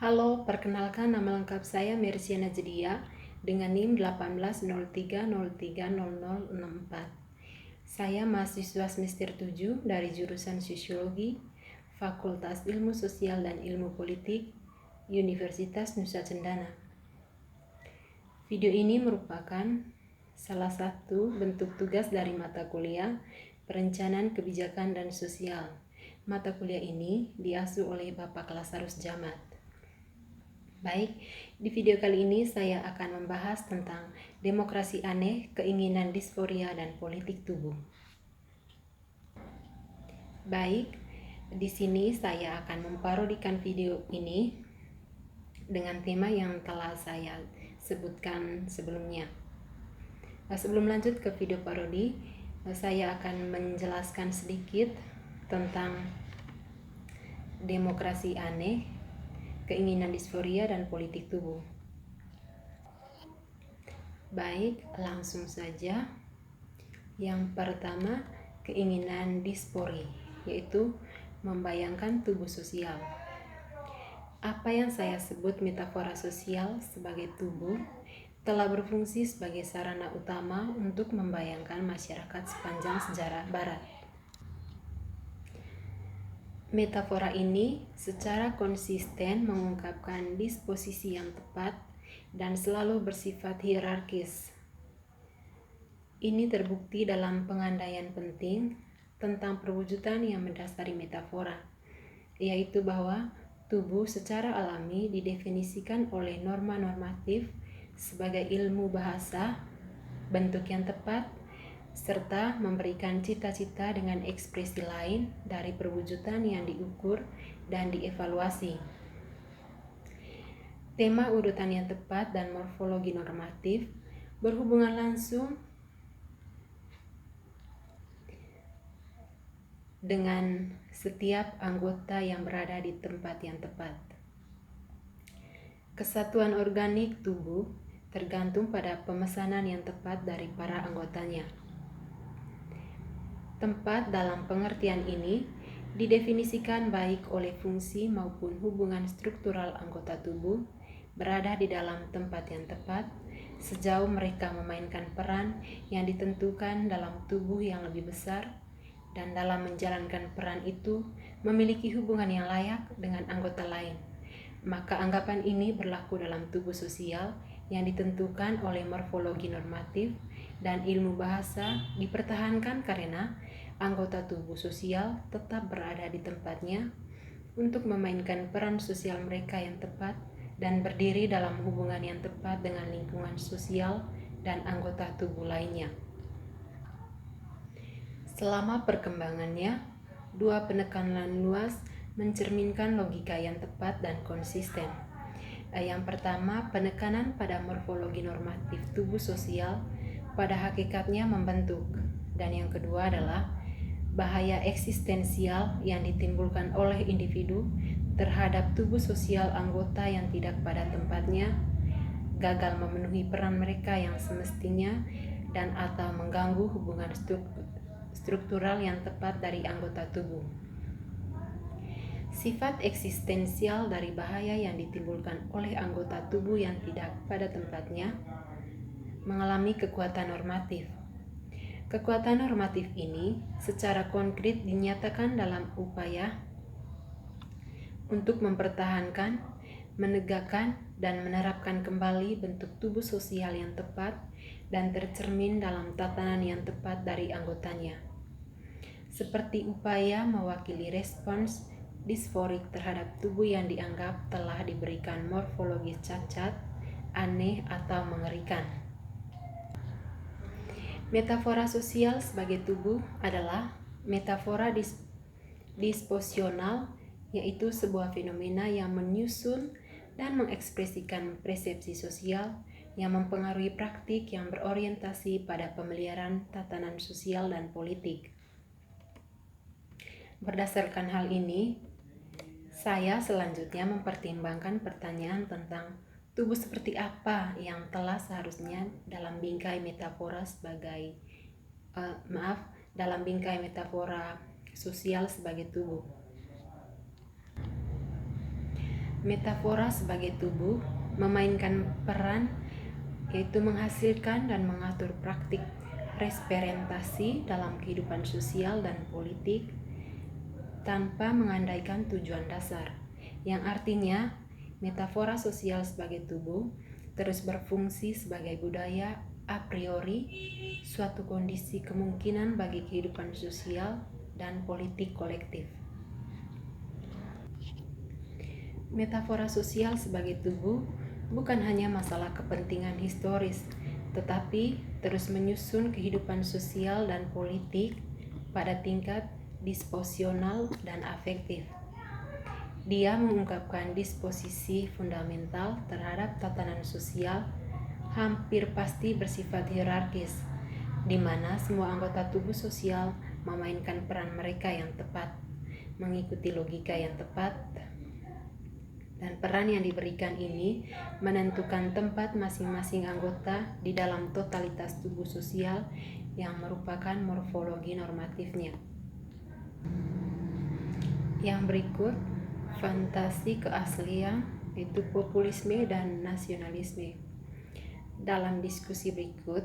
Halo, perkenalkan nama lengkap saya Mercia Najdia dengan NIM 1803030064. Saya mahasiswa semester 7 dari jurusan Sosiologi, Fakultas Ilmu Sosial dan Ilmu Politik, Universitas Nusa Cendana. Video ini merupakan salah satu bentuk tugas dari mata kuliah Perencanaan Kebijakan dan Sosial. Mata kuliah ini diasuh oleh Bapak Lasarus Jamat. Baik, di video kali ini saya akan membahas tentang demokrasi aneh, keinginan disforia, dan politik tubuh. Baik, di sini saya akan memparodikan video ini dengan tema yang telah saya sebutkan sebelumnya. Sebelum lanjut ke video parodi, saya akan menjelaskan sedikit tentang demokrasi aneh, keinginan disforia, dan politik tubuh. Baik, langsung saja. Yang pertama, keinginan dispori, yaitu membayangkan tubuh sosial. Apa yang saya sebut metafora sosial sebagai tubuh telah berfungsi sebagai sarana utama untuk membayangkan masyarakat sepanjang sejarah Barat. Metafora ini secara konsisten mengungkapkan disposisi yang tepat dan selalu bersifat hierarkis. Ini terbukti dalam pengandaian penting tentang perwujudan yang mendasari metafora, yaitu bahwa tubuh secara alami didefinisikan oleh norma normatif sebagai ilmu bahasa, bentuk yang tepat, serta memberikan cita-cita dengan ekspresi lain dari perwujudan yang diukur dan dievaluasi. Tema urutan yang tepat dan morfologi normatif berhubungan langsung dengan setiap anggota yang berada di tempat yang tepat. Kesatuan organik tubuh tergantung pada pemesanan yang tepat dari para anggotanya. Tempat dalam pengertian ini didefinisikan baik oleh fungsi maupun hubungan struktural anggota tubuh berada di dalam tempat yang tepat sejauh mereka memainkan peran yang ditentukan dalam tubuh yang lebih besar dan dalam menjalankan peran itu memiliki hubungan yang layak dengan anggota lain. Maka anggapan ini berlaku dalam tubuh sosial yang ditentukan oleh morfologi normatif dan ilmu bahasa dipertahankan karena anggota tubuh sosial tetap berada di tempatnya untuk memainkan peran sosial mereka yang tepat dan berdiri dalam hubungan yang tepat dengan lingkungan sosial dan anggota tubuh lainnya. Selama perkembangannya, dua penekanan luas mencerminkan logika yang tepat dan konsisten. Yang pertama, penekanan pada morfologi normatif tubuh sosial pada hakikatnya membentuk, dan yang kedua adalah bahaya eksistensial yang ditimbulkan oleh individu terhadap tubuh sosial anggota yang tidak pada tempatnya, gagal memenuhi peran mereka yang semestinya, dan atau mengganggu hubungan struktural yang tepat dari anggota tubuh. Sifat eksistensial dari bahaya yang ditimbulkan oleh anggota tubuh yang tidak pada tempatnya mengalami kekuatan normatif. Kekuatan normatif ini secara konkret dinyatakan dalam upaya untuk mempertahankan, menegakkan, dan menerapkan kembali bentuk tubuh sosial yang tepat dan tercermin dalam tatanan yang tepat dari anggotanya. Seperti upaya mewakili respons disforik terhadap tubuh yang dianggap telah diberikan morfologis cacat, aneh, atau mengerikan. Metafora sosial sebagai tubuh adalah metafora disposisional, yaitu sebuah fenomena yang menyusun dan mengekspresikan persepsi sosial yang mempengaruhi praktik yang berorientasi pada pemeliharaan tatanan sosial dan politik. Berdasarkan hal ini, saya selanjutnya mempertimbangkan pertanyaan tentang tubuh seperti apa yang telah seharusnya dalam bingkai metafora dalam bingkai metafora sosial sebagai tubuh. Metafora sebagai tubuh memainkan peran yaitu menghasilkan dan mengatur praktik representasi dalam kehidupan sosial dan politik tanpa mengandaikan tujuan dasar, yang artinya metafora sosial sebagai tubuh terus berfungsi sebagai budaya a priori, suatu kondisi kemungkinan bagi kehidupan sosial dan politik kolektif. Metafora sosial sebagai tubuh bukan hanya masalah kepentingan historis, tetapi terus menyusun kehidupan sosial dan politik pada tingkat disposisional dan afektif. Dia mengungkapkan disposisi fundamental terhadap tatanan sosial hampir pasti bersifat hierarkis, di mana semua anggota tubuh sosial memainkan peran mereka yang tepat, mengikuti logika yang tepat, dan peran yang diberikan ini menentukan tempat masing-masing anggota di dalam totalitas tubuh sosial yang merupakan morfologi normatifnya. Yang berikut, fantasi keaslian, yaitu populisme dan nasionalisme. Dalam diskusi berikut,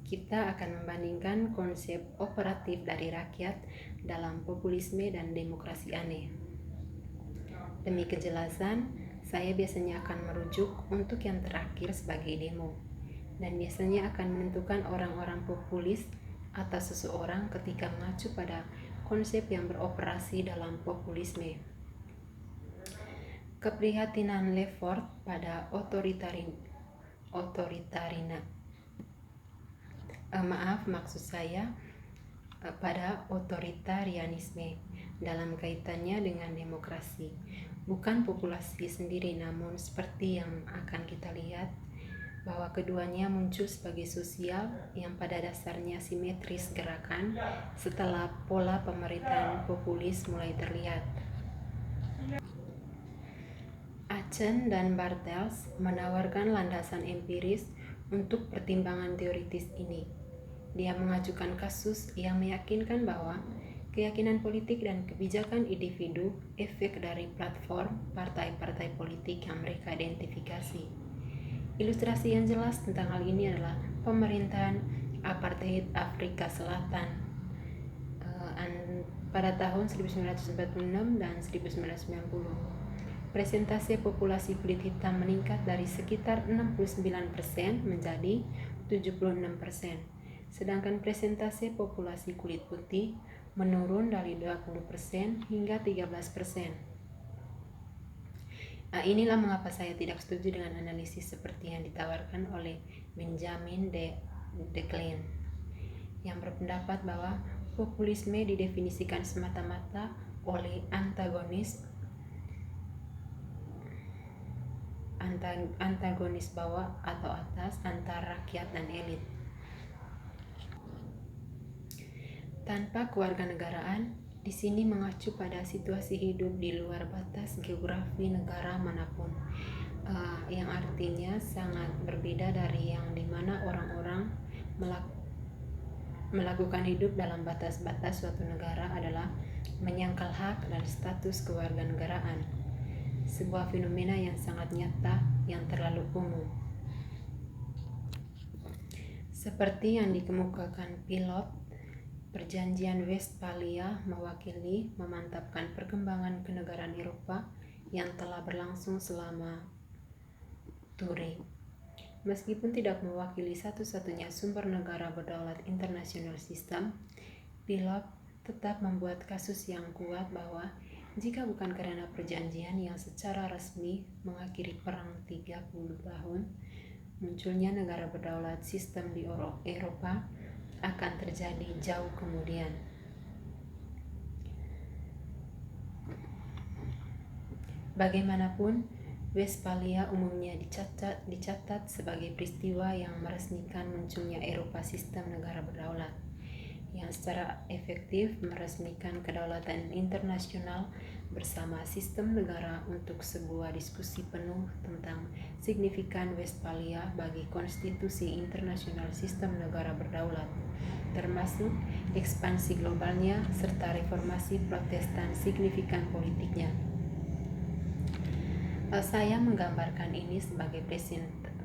kita akan membandingkan konsep operatif dari rakyat dalam populisme dan demokrasi aneh. Demi kejelasan, saya biasanya akan merujuk untuk yang terakhir sebagai demo, dan biasanya akan menentukan orang-orang populis atau seseorang ketika mengacu pada konsep yang beroperasi dalam populisme. Keprihatinan Lefort pada pada otoritarianisme dalam kaitannya dengan demokrasi, bukan populasi sendiri, namun seperti yang akan kita lihat bahwa keduanya muncul sebagai sosial yang pada dasarnya simetris gerakan setelah pola pemerintahan populis mulai terlihat. Achen dan Bartels menawarkan landasan empiris untuk pertimbangan teoritis ini. Dia mengajukan kasus yang meyakinkan bahwa keyakinan politik dan kebijakan individu efek dari platform partai-partai politik yang mereka identifikasi. Ilustrasi yang jelas tentang hal ini adalah pemerintahan apartheid Afrika Selatan pada tahun 1946 dan 1990. Presentase populasi kulit hitam meningkat dari sekitar 69% menjadi 76%. Sedangkan presentase populasi kulit putih menurun dari 20% hingga 13%. Inilah mengapa saya tidak setuju dengan analisis seperti yang ditawarkan oleh Benjamin de Klein, yang berpendapat bahwa populisme didefinisikan semata-mata oleh antagonis bawah atau atas antara rakyat dan elit. Tanpa kewarganegaraan, di sini mengacu pada situasi hidup di luar batas geografi negara manapun, yang artinya sangat berbeda dari yang dimana orang-orang melakukan hidup dalam batas-batas suatu negara adalah menyangkal hak dan status kewarganegaraan, sebuah fenomena yang sangat nyata yang terlalu umum. Seperti yang dikemukakan Pilot, Perjanjian Westphalia mewakili memantapkan perkembangan kenegaraan Eropa yang telah berlangsung selama Turing. Meskipun tidak mewakili satu-satunya sumber negara berdaulat internasional sistem, Pilot tetap membuat kasus yang kuat bahwa jika bukan karena perjanjian yang secara resmi mengakhiri perang 30 tahun, munculnya negara berdaulat sistem di Eropa akan terjadi jauh kemudian. Bagaimanapun, Westphalia umumnya dicatat sebagai peristiwa yang meresmikan munculnya Eropa sistem negara berdaulat, yang secara efektif meresmikan kedaulatan internasional bersama sistem negara untuk sebuah diskusi penuh tentang signifikan Westphalia bagi konstitusi internasional sistem negara berdaulat, termasuk ekspansi globalnya serta reformasi Protestan signifikan politiknya. Saya menggambarkan ini sebagai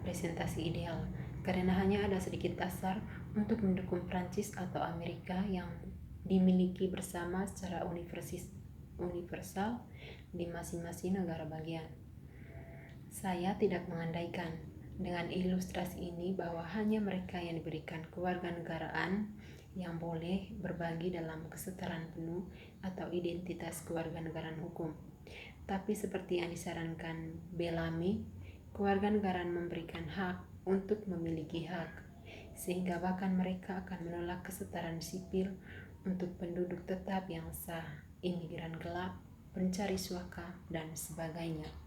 presentasi ideal karena hanya ada sedikit dasar untuk mendukung Prancis atau Amerika yang dimiliki bersama secara universal di masing-masing negara bagian. Saya tidak mengandaikan dengan ilustrasi ini bahwa hanya mereka yang diberikan kewarganegaraan yang boleh berbagi dalam kesetaraan penuh atau identitas kewarganegaraan hukum. Tapi seperti yang disarankan Bellamy, kewarganegaraan memberikan hak untuk memiliki hak, sehingga bahkan mereka akan menolak kesetaraan sipil untuk penduduk tetap yang sah, imigran gelap, pencari suaka, dan sebagainya.